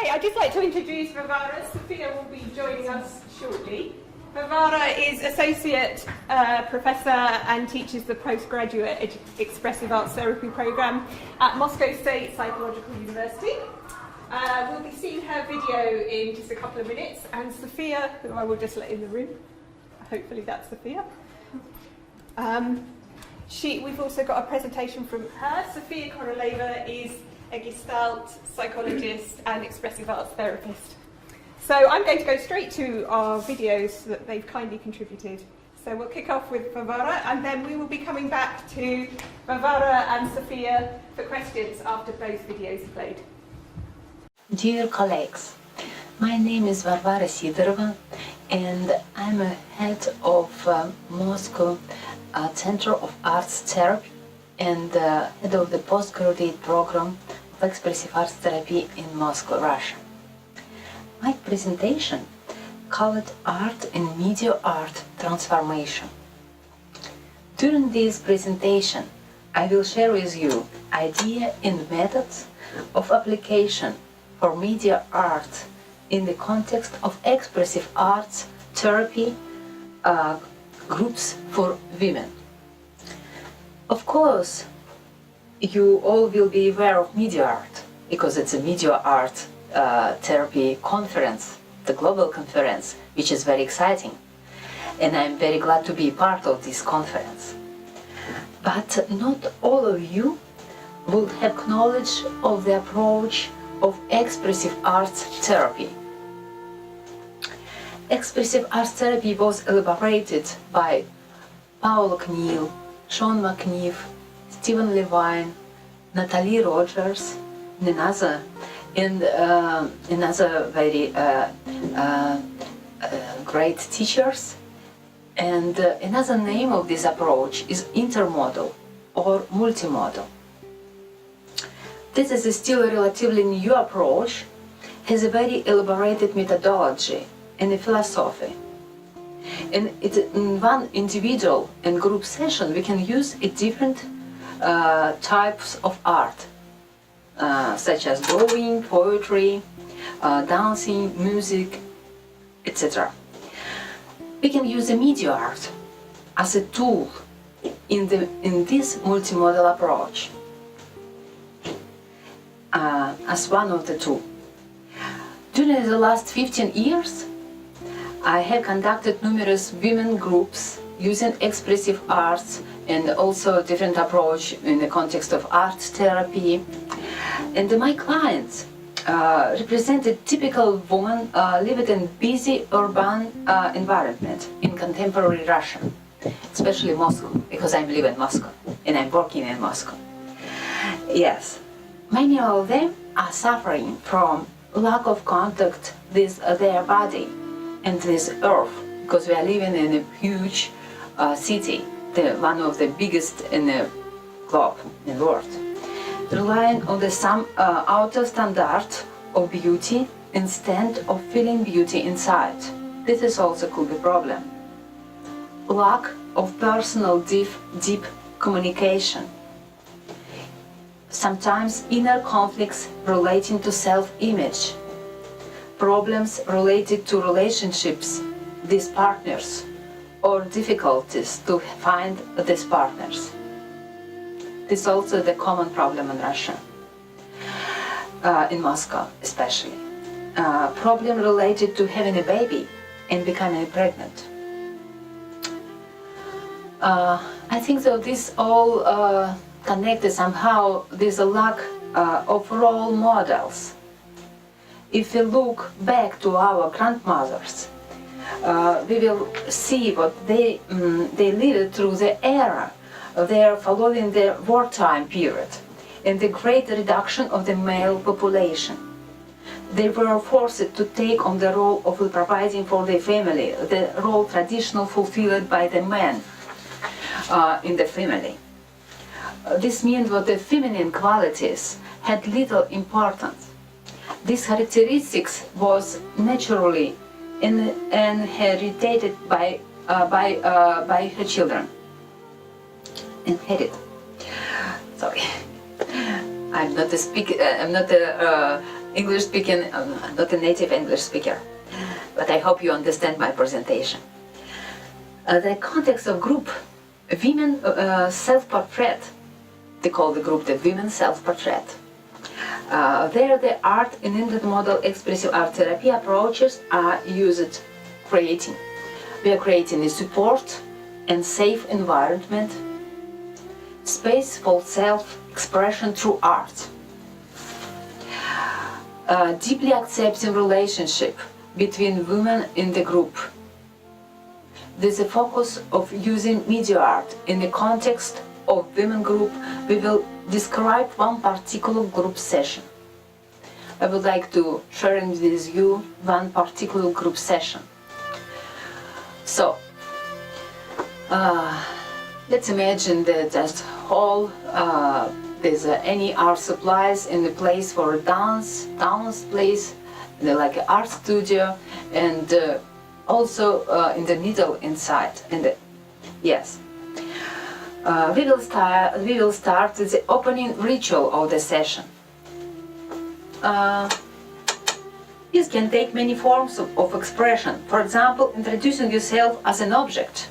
Okay, I'd just like to introduce Varvara. Sophia will be joining us shortly. Varvara is Associate Professor and teaches the postgraduate Expressive Arts Therapy Program at Moscow State Psychological University. We'll be seeing her video in just a couple of minutes, and Sophia, who I will just let in the room, hopefully that's Sophia. We've also got a presentation from her. Sophia Koroleva is a Gestalt psychologist and expressive arts therapist. So I'm going to go straight to our videos that they've kindly contributed. So we'll kick off with Varvara, and then we will be coming back to Varvara and Sophia for questions after both videos are played. Dear colleagues, my name is Varvara Sidorova, and I'm a head of Moscow Center of Arts Therapy and head of the postgraduate program of Expressive Arts Therapy in Moscow, Russia. My presentation covered art and media art transformation. During this presentation, I will share with you ideas and methods of application for media art in the context of expressive arts therapy groups for women. Of course, you all will be aware of media art because it's a media art therapy conference, the global conference, which is very exciting, and I'm very glad to be part of this conference. But not all of you will have knowledge of the approach of expressive arts therapy. Expressive arts therapy was elaborated by Paul Knill, Sean McNiff, Stephen Levine, Natalie Rogers, and another very great teachers. And another name of this approach is intermodal or multimodal. This is still a relatively new approach, has a very elaborated methodology and a philosophy. And in one individual and group session, we can use different types of art, such as drawing, poetry, dancing, music, etc. We can use the media art as a tool in this multimodal approach, as one of the two. During the last 15 years, I have conducted numerous women groups using expressive arts and also a different approach in the context of art therapy. And my clients represented typical women living in busy urban environment in contemporary Russia, especially Moscow, because I live in Moscow and I'm working in Moscow. Yes, many of them are suffering from lack of contact with their body and with earth, because we are living in a huge city, one of the biggest in the globe, in the world, relying on some outer standard of beauty instead of feeling beauty inside. This is also could be a problem. Lack of personal deep communication. Sometimes inner conflicts relating to self-image. Problems related to relationships with partners or difficulties to find these partners. This is also the common problem in Russia, in Moscow especially. Problem related to having a baby and becoming pregnant. I think that this all connected somehow with a lack of role models. If we look back to our grandmothers, we will see what they lived through the era. They are following the wartime period and the great reduction of the male population. They were forced to take on the role of providing for their family, the role traditionally fulfilled by the men in the family. This means that the feminine qualities had little importance. This characteristics was naturally inherited by her children. Inherited. Sorry, I'm not a speaker. I'm not a English speaking, not a native English speaker, but I hope you understand my presentation. The context of group, women self-portrait, they call the group the women self-portrait. There the art and intermodal expressive art therapy approaches are used creating. We are creating a support and safe environment, space for self-expression through art. Deeply accepting relationship between women in the group. There's a focus of using media art in the context of women group. We will describe one particular group session. I would like to share with you one particular group session. So, let's imagine that just hall, there's any art supplies in the place for a dance place, like an art studio, and also in the middle inside. Yes. We will start with the opening ritual of the session. This can take many forms of expression. For example, introducing yourself as an object,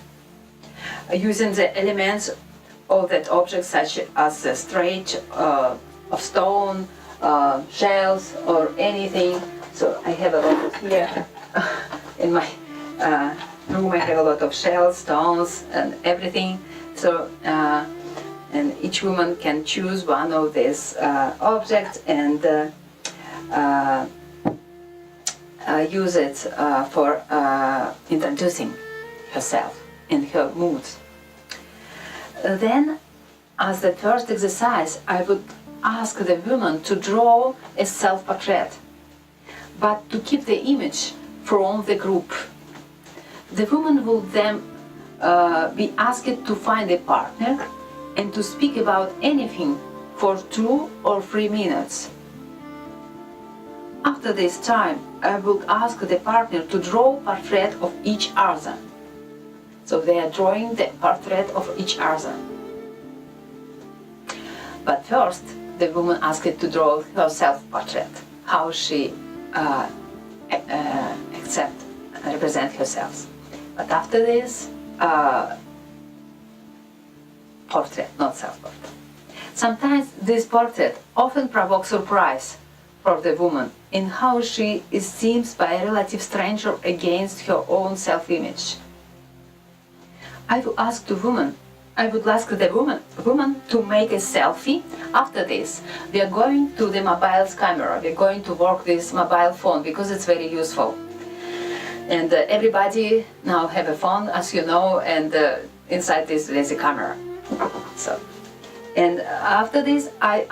using the elements of that object, such as a straight of stone, shells, or anything. So I have a lot of here in my room. I have a lot of shells, stones, and everything. So, and each woman can choose one of these objects and use it for introducing herself in her moods. Then, as the first exercise, I would ask the woman to draw a self-portrait, but to keep the image from the group. The woman will then be asked to find a partner and to speak about anything for 2 or 3 minutes. After this time, I would ask the partner to draw a portrait of each other. So they are drawing the portrait of each other. But first, the woman asked to draw her self-portrait, how she represent herself. But after this, portrait, not self-portrait. Sometimes this portrait often provokes surprise for the woman in how she is seen by a relative stranger against her own self-image. I would ask the woman to make a selfie. After this, we are going to the mobile camera. We are going to work this mobile phone because it's very useful. And everybody now have a phone, as you know, and inside this there's a camera. So, and after this, I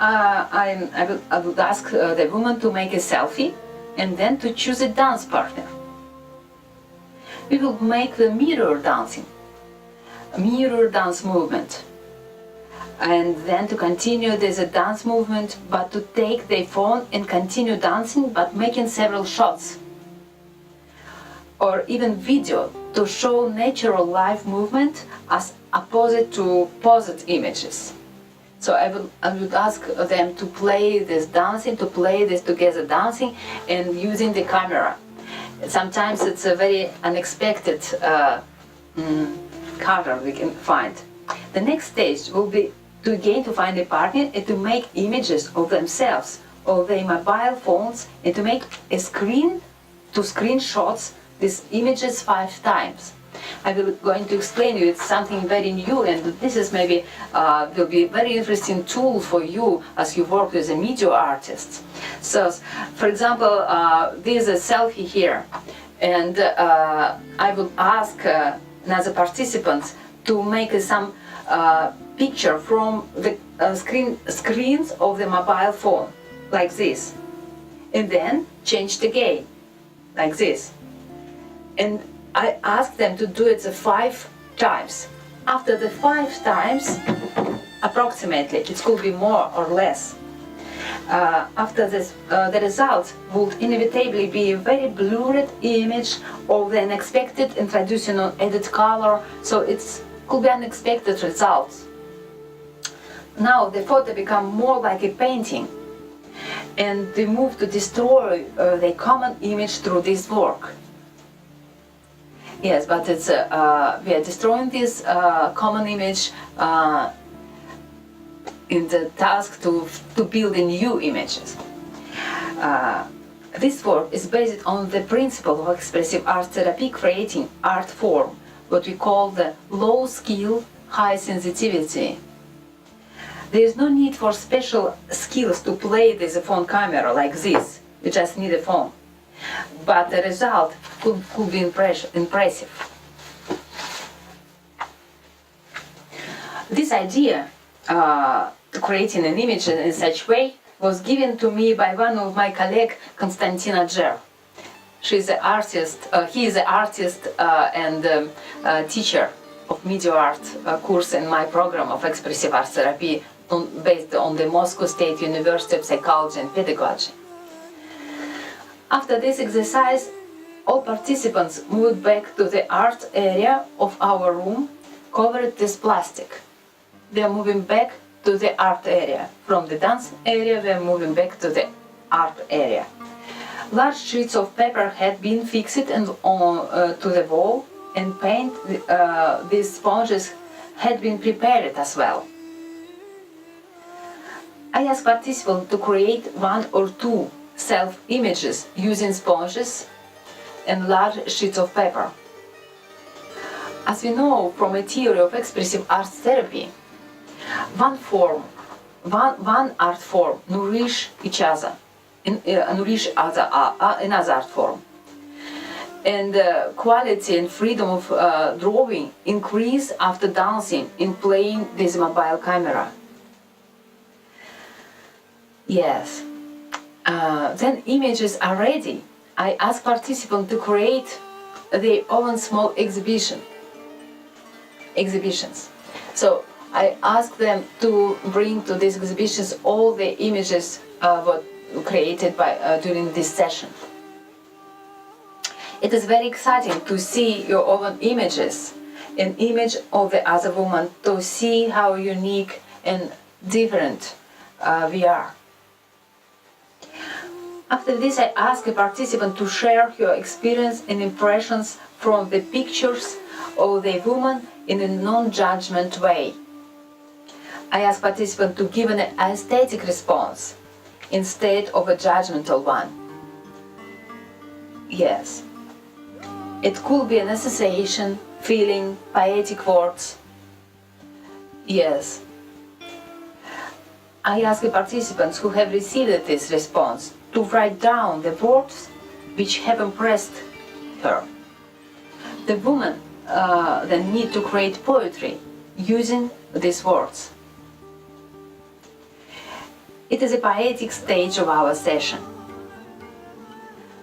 would ask the woman to make a selfie and then to choose a dance partner. We will make the mirror dance movement, and then to continue there's a dance movement, but to take the phone and continue dancing, but making several shots, or even video to show natural life movement as opposite to posed images. So I would ask them to play this dancing, to play this together dancing and using the camera. Sometimes it's a very unexpected cover we can find. The next stage will be to again to find a partner and to make images of themselves, of their mobile phones, and to make a screenshots these images 5 times. I will going to explain you it's something very new, and this is maybe will be a very interesting tool for you as you work as a media artist. So, for example, there's a selfie here, and I will ask another participants to make some picture from the screens of the mobile phone, like this, and then change the game, like this. And I asked them to do it 5 times. After the 5 times, approximately, it could be more or less, after this, the result would inevitably be a very blurred image of the unexpected introduction of added color, so it could be unexpected results. Now the photo becomes more like a painting, and they move to destroy the common image through this work. Yes, but it's we are destroying this common image in the task to build a new images. This work is based on the principle of expressive art therapy, creating art form, what we call the low skill, high sensitivity. There is no need for special skills to play with a phone camera like this. You just need a phone. But the result could be impressive. This idea, creating an image in such way, was given to me by one of my colleagues, Konstantina Jer. She's an artist. He is an artist and teacher of media art course in my program of expressive arts therapy, based on the Moscow State University of Psychology and Pedagogy. After this exercise, all participants moved back to the art area of our room, covered with plastic. They are moving back to the art area. From the dance area, they are moving back to the art area. Large sheets of paper had been fixed and to the wall, and paint, these sponges had been prepared as well. I asked participants to create 1 or 2 self-images using sponges and large sheets of paper. As we know from a theory of expressive arts therapy, one art form nourish each other, nourish another art form, and quality and freedom of drawing increase after dancing and playing with mobile camera. Yes. Then images are ready. I ask participants to create their own small exhibitions. So I ask them to bring to these exhibitions all the images what created by during this session. It is very exciting to see your own images, an image of the other woman, to see how unique and different we are. After this, I ask a participant to share her experience and impressions from the pictures of the woman in a non-judgment way. I ask participants to give an aesthetic response instead of a judgmental one. Yes. It could be an association, feeling, poetic words. Yes. I ask the participants who have received this response to write down the words which have impressed her. The woman then need to create poetry using these words. It is a poetic stage of our session.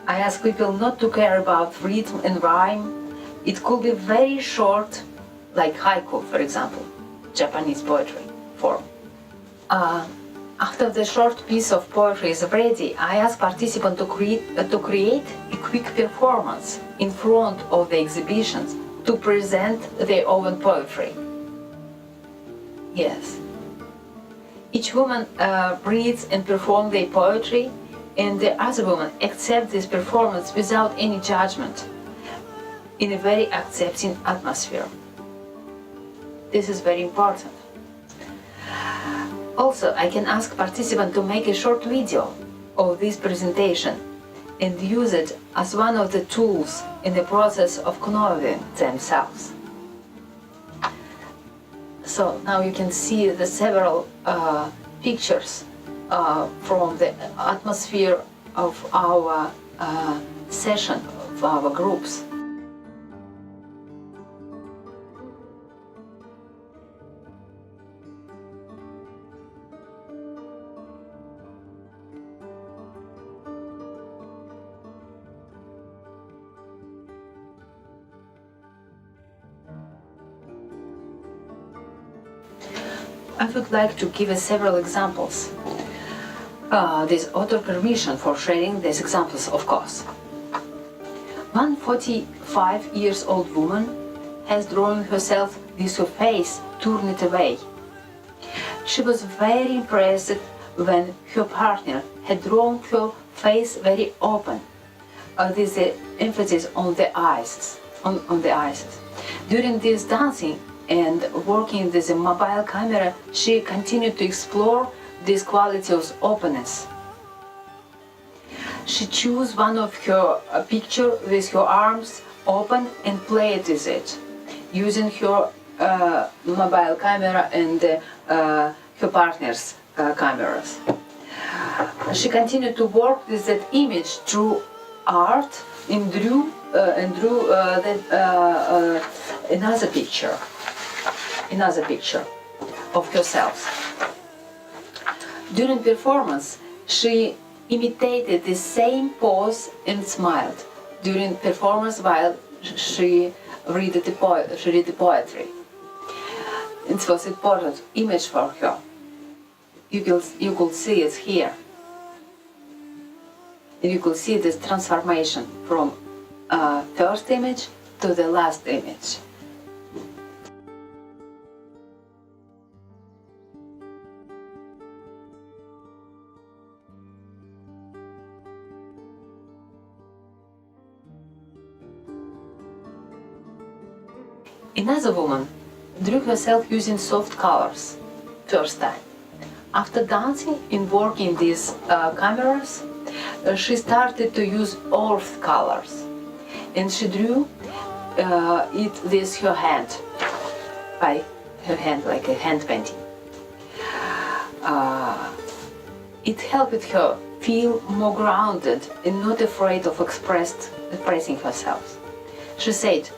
I ask people not to care about rhythm and rhyme. It could be very short, like haiku, for example, Japanese poetry form. After the short piece of poetry is ready, I ask participants to create a quick performance in front of the exhibitions to present their own poetry. Yes. Each woman reads and performs their poetry, and the other woman accepts this performance without any judgment, in a very accepting atmosphere. This is very important. Also, I can ask participants to make a short video of this presentation and use it as one of the tools in the process of knowing themselves. So now you can see the several pictures from the atmosphere of our session, of our groups. I would like to give several examples. This author permission for sharing these examples, of course. One 45-year-old woman has drawn herself with her face turned away. She was very impressed when her partner had drawn her face very open. This emphasis on the eyes, on the eyes. During this dancing and working with a mobile camera, she continued to explore this quality of openness. She chose one of her picture with her arms open and played with it, using her mobile camera and her partner's cameras. She continued to work with that image through art and drew another picture of herself. During performance, she imitated the same pose and smiled during performance while she read the poetry. It was an important image for her. You could see it here. You could see this transformation from first image to the last image. Another woman drew herself using soft colors, first time. After dancing and working these cameras, she started to use earth colors, and she drew it with her hand, by her hand, like a hand painting. It helped her feel more grounded and not afraid of expressing herself. She said,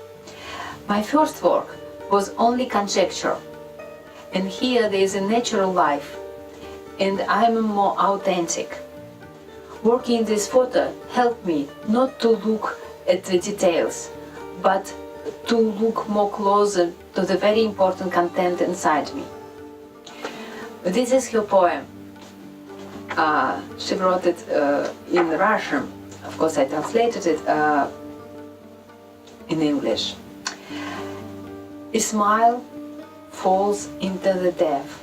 "My first work was only conjecture, and here there is a natural life, and I am more authentic. Working this photo helped me not to look at the details, but to look more closer to the very important content inside me." This is her poem. She wrote it in Russian. Of course, I translated it in English. A smile falls into the depth.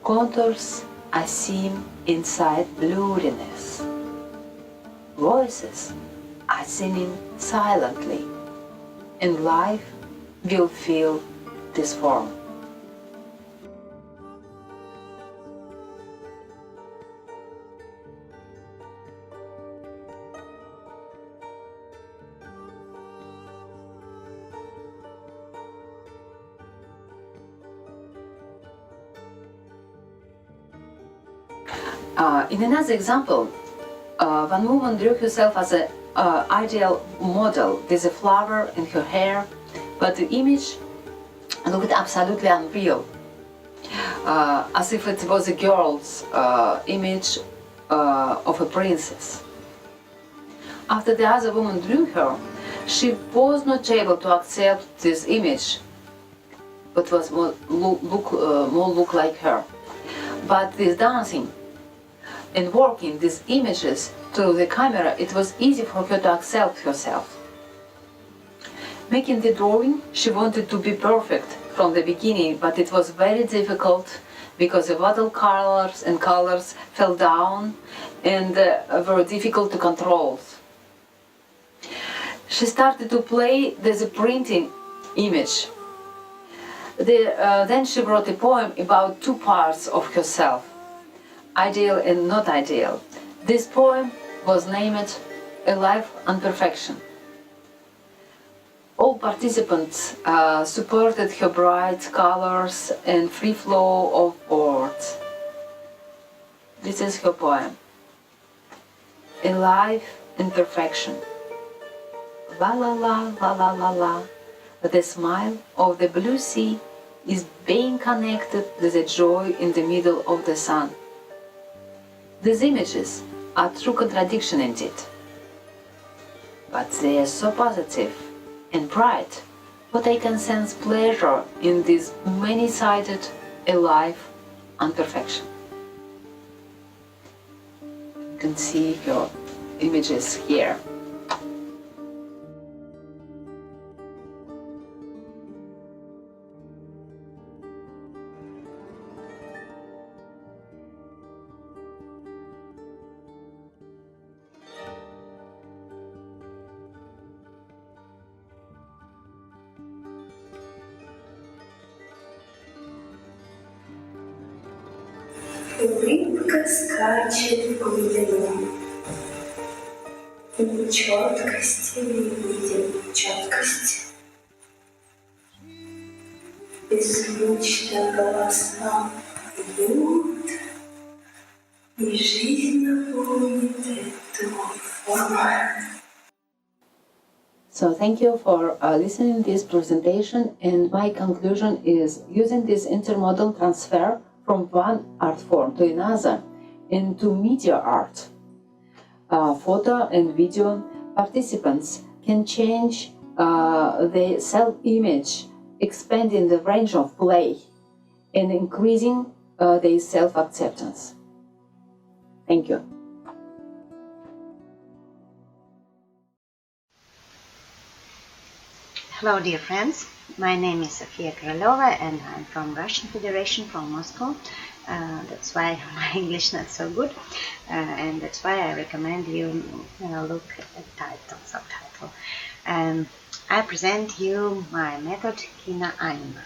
Contours are seen inside blurriness. Voices are singing silently, and life will fill this form. In another example, one woman drew herself as an ideal model with a flower in her hair, but the image looked absolutely unreal, as if it was a girl's image of a princess. After the other woman drew her, she was not able to accept this image, but was more look like her. But with dancing and working these images through the camera, it was easy for her to accept herself. Making the drawing, she wanted to be perfect from the beginning, but it was very difficult because the watercolors and colors fell down and were difficult to control. She started to play with the printing image. Then she wrote a poem about two parts of herself, ideal and not ideal. This poem was named A Life on Perfection. All participants supported her bright colors and free flow of words. This is her poem, A Life in Perfection. La la la la la la la. The smile of the blue sea is being connected with the joy in the middle of the sun. These images are true contradiction indeed, but they are so positive and bright that I can sense pleasure in this many-sided life and perfection. You can see your images here. Улыбка скачет по медленному. Четкости видим четкость. Беззвучно голоса идут, и жизнь наполнит эту форму. So thank you for listening to this presentation, and my conclusion is using this intermodal transfer from one art form to another into media art. Photo and video participants can change their self-image, expanding the range of play and increasing their self-acceptance. Thank you. Hello dear friends, my name is Sofia Krylova and I'm from Russian Federation, from Moscow. That's why my English not so good, and that's why I recommend you look at title, subtitle. I present you my method Kino Anima.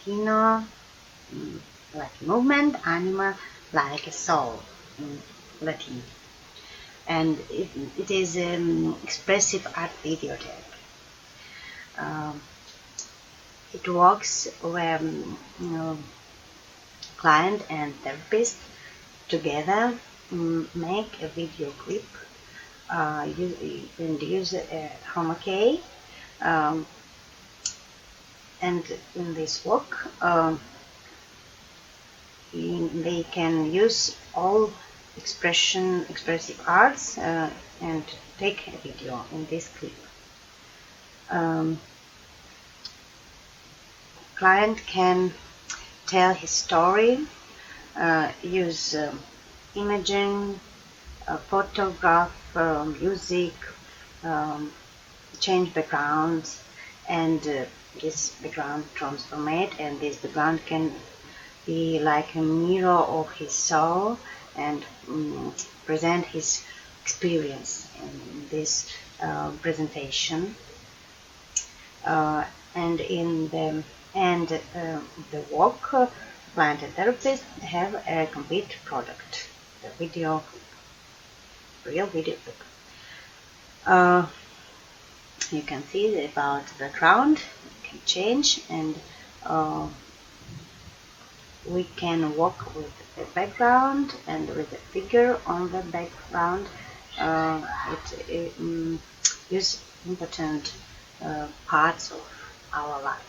Kino like movement, anima like a soul in Latin. And it is expressive art video therapy. It works when client and therapist together make a video clip and use chroma key, and in this work they can use all expressive arts and take a video in this clip. Client can tell his story, use imaging, photograph, music, change backgrounds, and this background transformate, and this background can be like a mirror of his soul and present his experience in this presentation. And in the end the work, client and therapist have a complete product, the video, real video clip. You can see about the background, it can change, and we can work with the background and with the figure on the background. It use important parts of our life.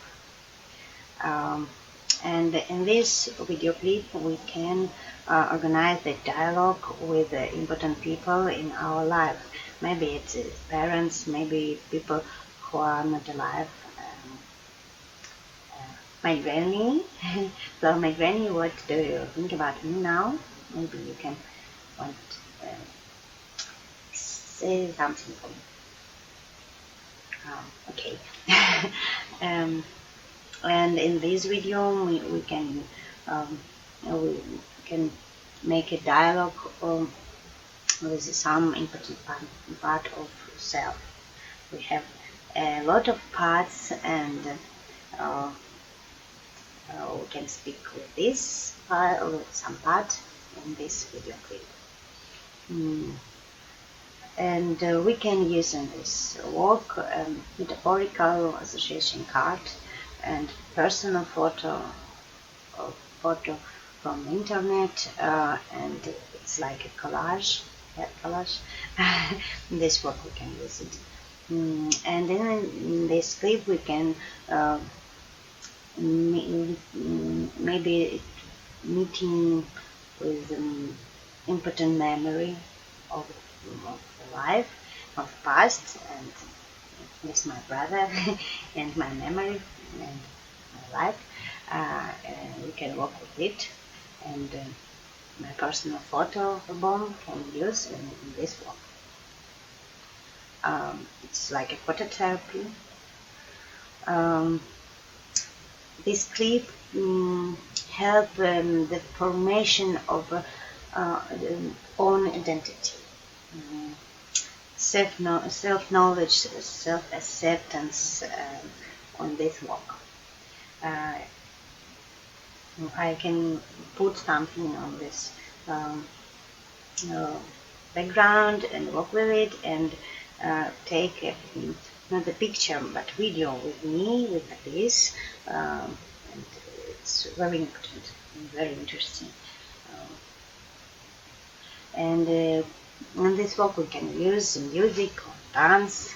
And in this video clip we can organize the dialogue with the important people in our life. Maybe it's parents, maybe people who are not alive. My granny. So my granny, what do you think about me now? Maybe you can want say something for me. Okay. And in this video we can make a dialogue with some important part of self. We have a lot of parts, and we can speak with this part or with some part in this video clip. And we can use in this work metaphorical association card and personal photo or photo from internet, and it's like a collage, collage. In this work we can use it. And then in this clip we can maybe meeting with important memory of the life, of past, and with my brother and my memory and my life. We can work with it, and my personal photo album can use in this work. It's like a photo therapy. This clip help the formation of own identity, self-knowledge, self-acceptance on this work. I can put something on this background and work with it, and take not a picture but video with me with this, and it's very important and very interesting. And in this work we can use music or dance.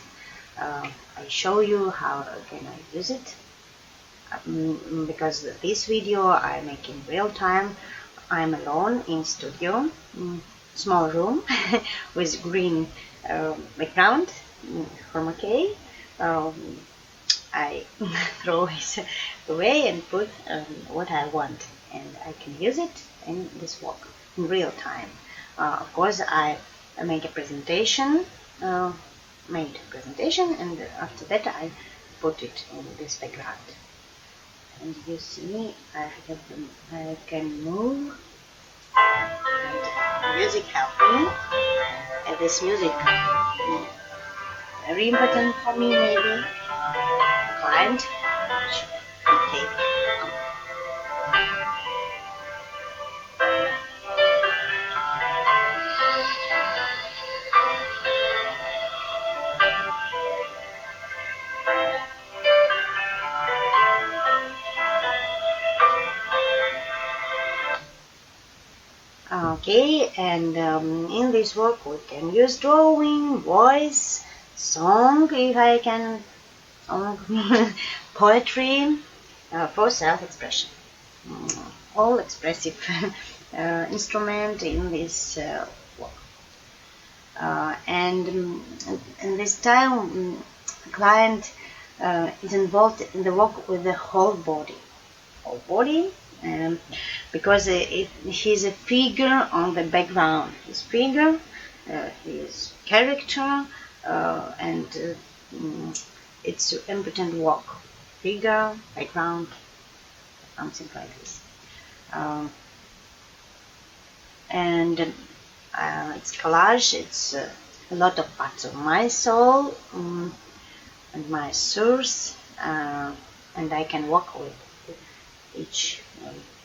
I show you how can I use it, because this video I make in real time. I'm alone in studio, small room with green background, chroma key. I throw it away and put what I want, and I can use it in this work in real time. Of course, I make a presentation, and after that I put it in this background. And you see, I can move, and music help me. And this music very important for me, maybe. Client. Okay. Okay, and in this work we can use drawing, voice, song, if I can, poetry, for self-expression. All expressive instrument in this work. And in this time, client is involved in the work with the whole body. Because he's a figure on the background. His figure, his character, and it's important work. Figure, background, something like this. And it's collage. It's a lot of parts of my soul and my source, and I can work with each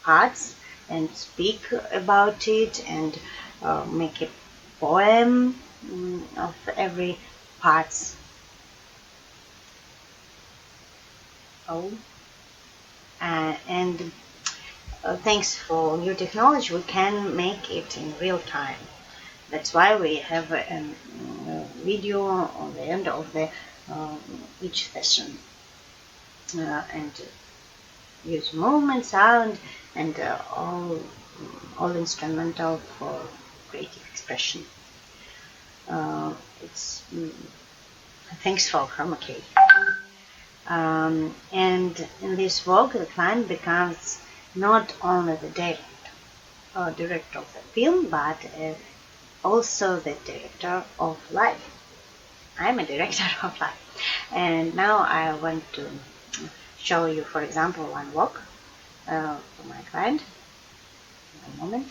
parts and speak about it, and make a poem of every parts. And thanks for new technology, we can make it in real time. That's why we have a video on the end of the each session, and use movement, sound, and all instrumental for creative expression. It's thanks for chroma key. And in this work, the client becomes not only the director of the film, but also the director of life. I'm a director of life. And now I want to show you, for example, one work for my client. One moment.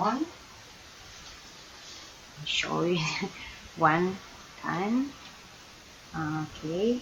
I'll show you one time. Okay.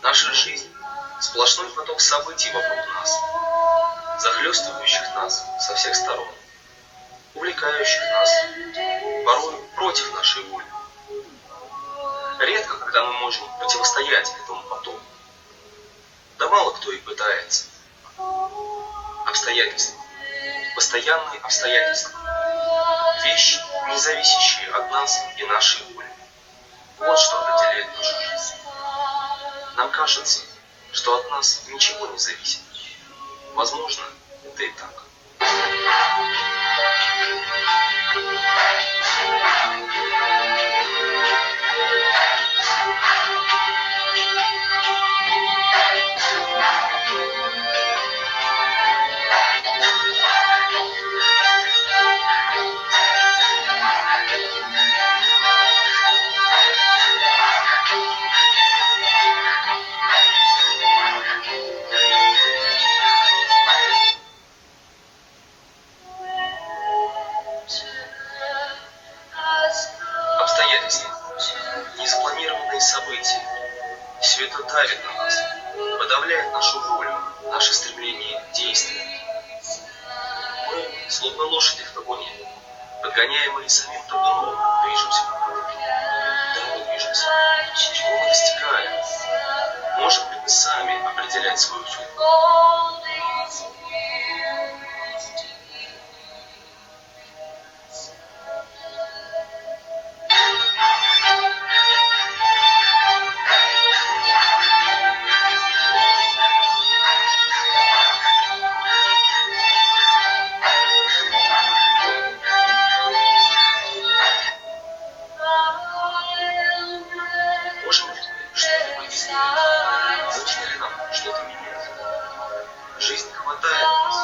Наша жизнь – сплошной поток событий вокруг нас, захлестывающих нас со всех сторон, увлекающих нас, порой против нашей воли. Редко, когда мы можем противостоять этому потоку. Да мало кто и пытается. Обстоятельства. Постоянные обстоятельства. Вещи, не зависящие от нас и нашей воли. Вот что определяет нашу жизнь. Нам кажется, что от нас ничего не зависит. Возможно, это и так. Обстоятельства. Незапланированные события. Все это давит на нас, подавляет нашу волю, наше стремление к действию. Мы, словно лошади в табуне, подгоняемые самим табуном, движемся вперед. Куда мы движемся? Чего мы достигаем? Можем ли мы сами определять свою судьбу? Можем ли мы что-либо изменить? Нужно ли нам что-то менять? Жизнь хватает нас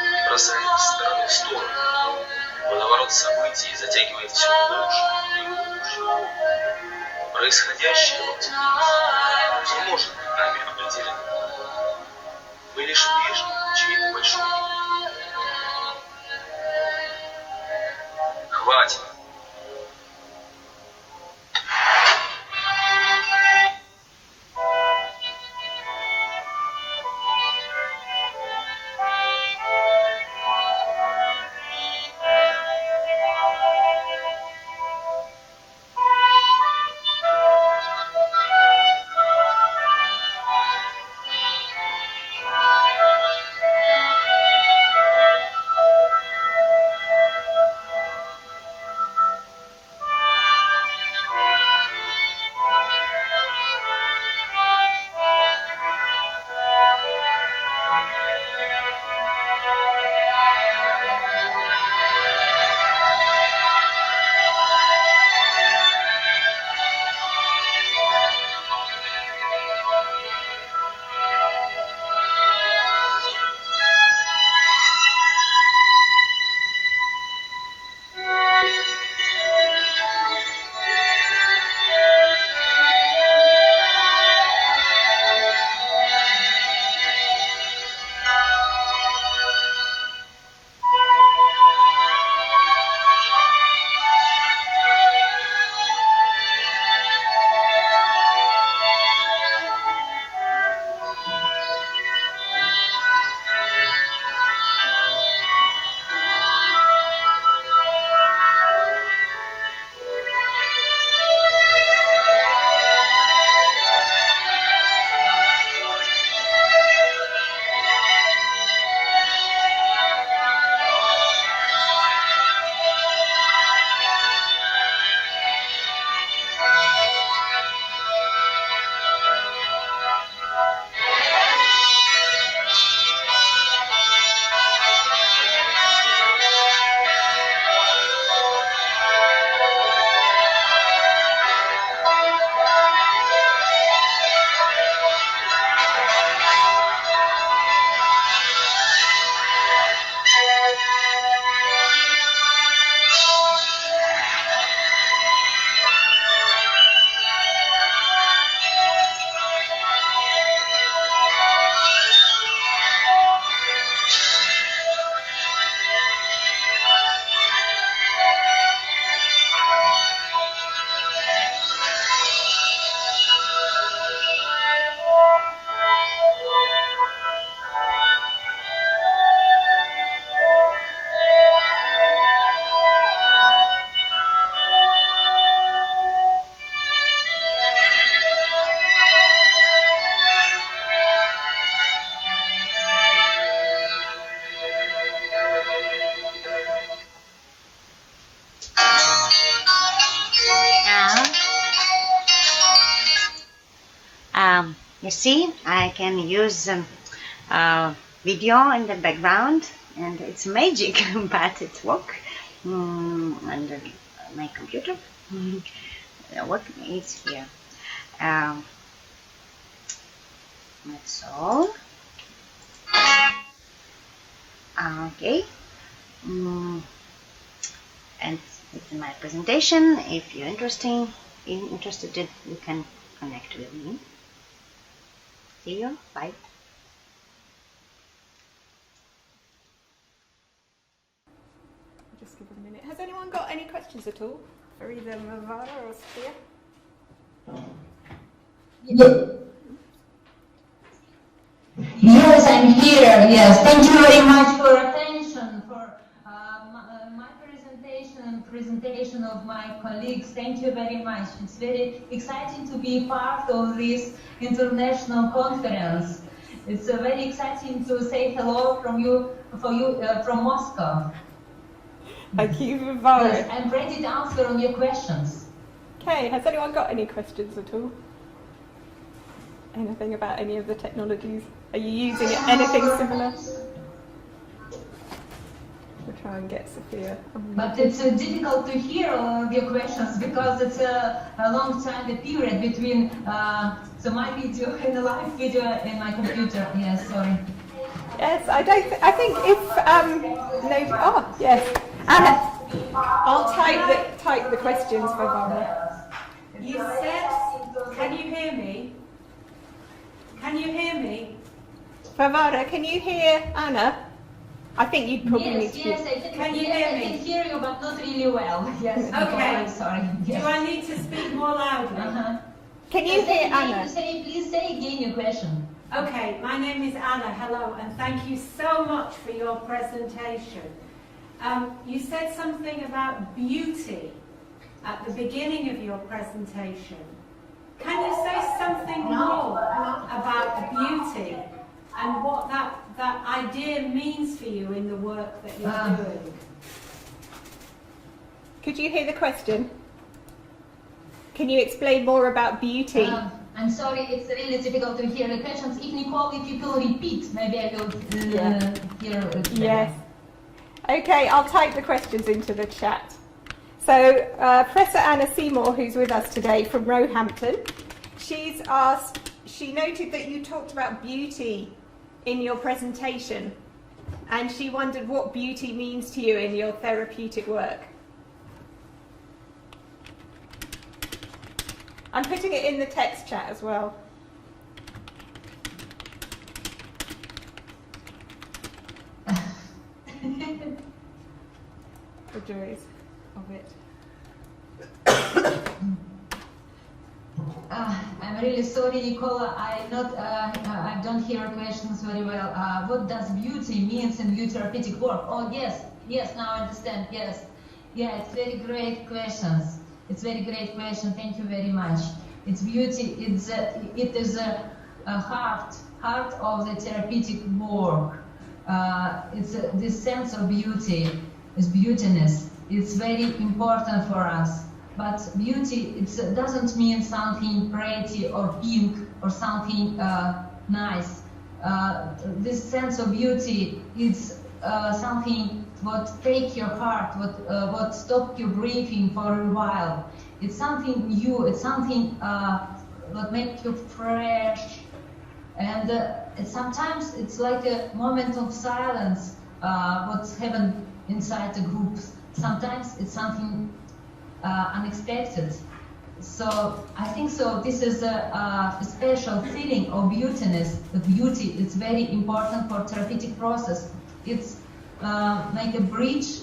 и бросает из стороны в сторону. Водоворот событий затягивает все глубже и глубже. Происходящее вокруг нас не может быть нами определено. Мы лишь вежливы чьей-то большой игры. Хватит. you see, I can use video in the background, and it's magic, but it works. And my computer what is here. That's all. Okay. And it's my presentation. If you're interested, you can connect with me. See you. Bye. Just give it a minute. Has anyone got any questions at all for either Varvara or Sophia? Yes, I'm here. Yes, thank you very much for attention, for my presentation and presentation of my colleagues. Thank you very much. It's very exciting to be part of this international conference. It's very exciting to say hello from from Moscow. Thank you, Varvara. Yes, I'm ready to answer on your questions. Okay, has anyone got any questions at all? Anything about any of the technologies? Are you using anything similar? We'll try and get Sophia. But it's difficult to hear all of your questions because it's a long time the period between so my video and the live video in my computer. Yes, sorry. Yes, I think if no. Oh, yes. Anna, I'll type the questions for Varvara. You said, can you hear me? Can you hear me? Varvara, can you hear Anna? I think you'd probably need to. Yes, I Can you hear me? I can hear you, but not really well. Yes. Okay. I'm sorry. Yes. Do I need to speak more loudly? Can you hear Anna? Please say again your question. Okay, my name is Anna. Hello, and thank you so much for your presentation. You said something about beauty at the beginning of your presentation. Can you say something more about beauty and what that idea means for you in the work that you're doing? Could you hear the question? Can you explain more about beauty? I'm sorry, it's really difficult to hear the questions. If Nicole, if you will repeat, maybe I will hear it. Yes. Okay, I'll type the questions into the chat. So, Professor Anna Seymour, who's with us today from Roehampton, she's asked, she noted that you talked about beauty in your presentation, and she wondered what beauty means to you in your therapeutic work. I'm putting it in the text chat as well. The joys of it. I'm really sorry, Nicola. I don't hear questions very well. What does beauty means in your therapeutic work? Oh, yes, now I understand. Yes, yeah, it's very great questions. It's very great question. Thank you very much. It's beauty. It is a heart of the therapeutic work. It's this sense of beauty, is beautiness. It's very important for us. But beauty, it doesn't mean something pretty or pink or something nice. This sense of beauty is something what take your heart, what stop you breathing for a while. It's something new. It's something what make you fresh. And sometimes it's like a moment of silence. What's happened inside the groups. Sometimes it's something unexpected. So I think so. This is a special feeling of beautiness. The beauty is very important for therapeutic process. It's like a bridge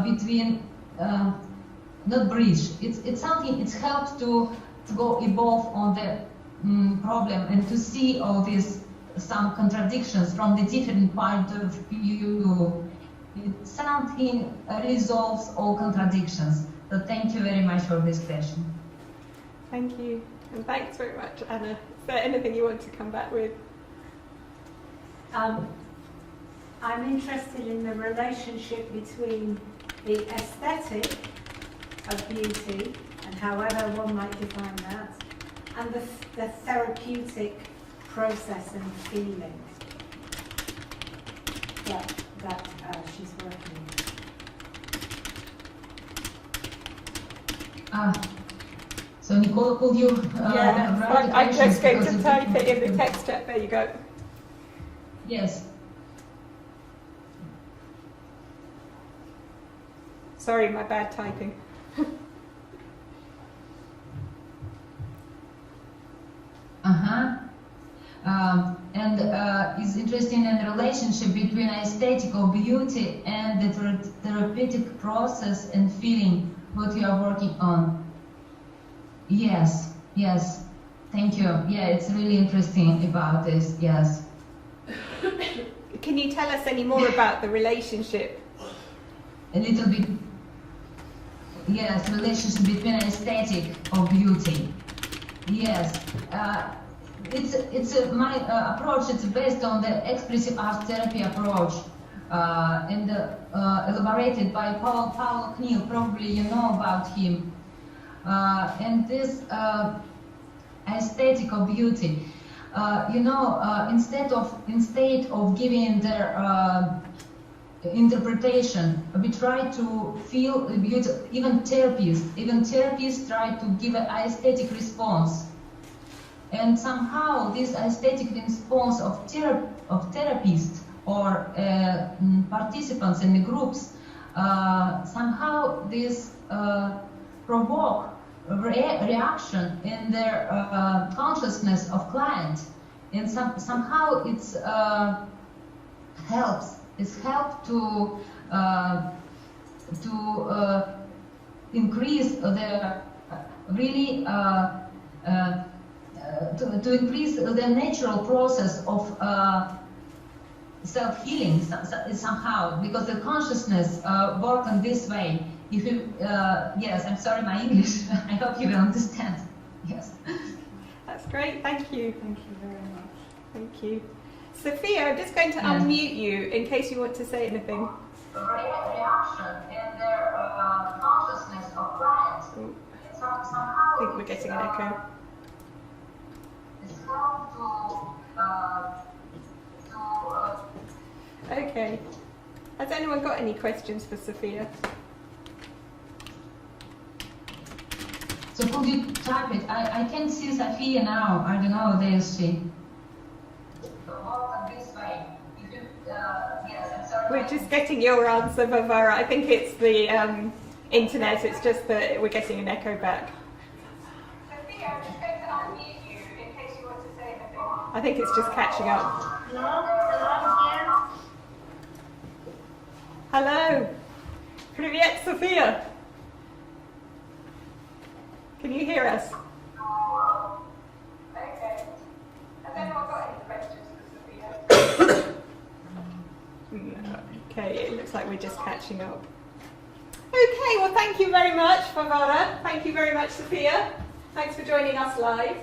between, not bridge. It's something. It's helped to go evolve on the problem and to see all these some contradictions from the different point of view. It's something resolves all contradictions. So thank you very much for this question. Thank you. And thanks very much, Anna. Is there anything you want to come back with? I'm interested in the relationship between the aesthetic of beauty, and however one might define that, and the therapeutic process and feeling that she's working on. So Nicola, could you write the I'm questions? just going Because to type it in the text chat. There you go. Yes. Sorry, my bad typing. And is interested in the relationship between aesthetic of beauty and the therapeutic process and feeling what you are working on. Yes, yes, thank you. Yeah, it's really interesting about this, yes. Can you tell us any more about the relationship? A little bit, yes, relationship between aesthetic of beauty. Yes, my approach. It's based on the expressive arts therapy approach, and elaborated by Paul Knill. Probably you know about him. And this aesthetic of beauty, instead of giving their interpretation, we try to feel beauty. Even therapists try to give an aesthetic response. And somehow this aesthetic response of therapists or participants in the groups, somehow this provoke reaction in their consciousness of client, and somehow it's helps. It's helped to increase the really. To increase the natural process of self-healing somehow, because the consciousness works in this way. If you, yes, I'm sorry, my English. I hope you will understand. Yes. That's great. Thank you. Thank you very much. Thank you. Sophia, I'm just going to unmute you in case you want to say anything. Reaction in their consciousness of clients. I think we're getting an echo. Okay. Has anyone got any questions for Sophia? So could you type it? I can see Sophia now. I don't know, there is she. This way. Yes, I'm sorry. We're just getting your answer, Varvara. I think it's the internet. It's just that we're getting an echo back. Sophia, I'm just going to unmute you in case you want to say anything. I think it's just catching up. Hello? Hello. Привет, Sophia. Can you hear us? Okay. Has anyone got any questions for Sophia? No. Okay, it looks like we're just catching up. Okay, well thank you very much, Varvara. Thank you very much, Sophia. Thanks for joining us live.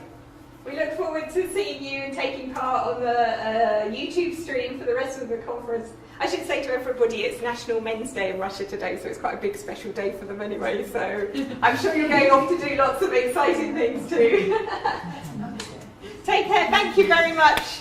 We look forward to seeing you and taking part on the YouTube stream for the rest of the conference. I should say to everybody it's National Men's Day in Russia today, so it's quite a big special day for them anyway, so I'm sure you're going off to do lots of exciting things too. Take care, thank you very much.